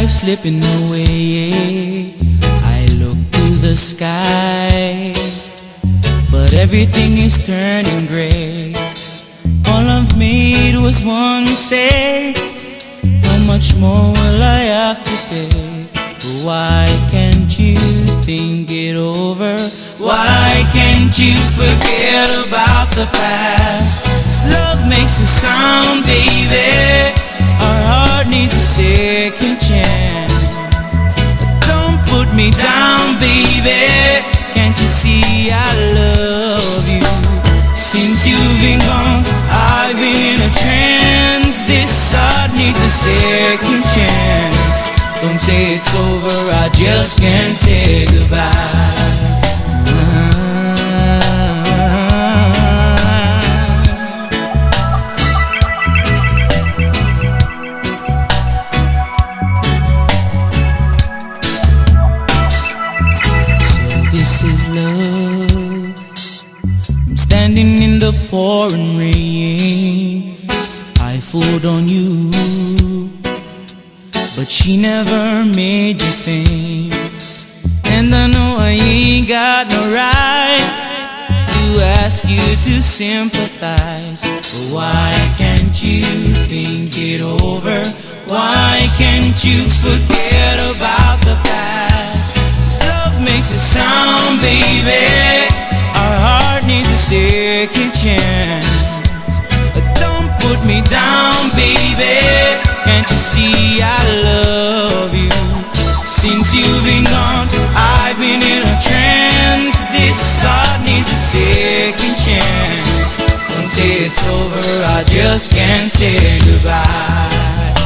Slipping away, I look to the sky, but everything is turning gray. All I've made was one mistake. How much more will I have to pay? But why can't you think it over? Why can't you forget about the past? 'Cause love makes a sound, baby. Our heart needs a second chance. But don't put me down, baby. Can't you see I love you? Since you've been gone, I've been in a trance. This heart needs a second chance. Don't say it's over, I just can't say goodbye. This is love. I'm standing in the pouring rain. I fooled on you, but she never made you think. And I know I ain't got no right to ask you to sympathize. But why can't you think it over? Why can't you forget about the past? 'Cause love makes a sound, baby. Our heart needs a second chance. But don't put me down, baby. Can't you see I love you? Since you've been gone, I've been in a trance. This heart needs a second chance. Don't say it's over, I just can't say goodbye.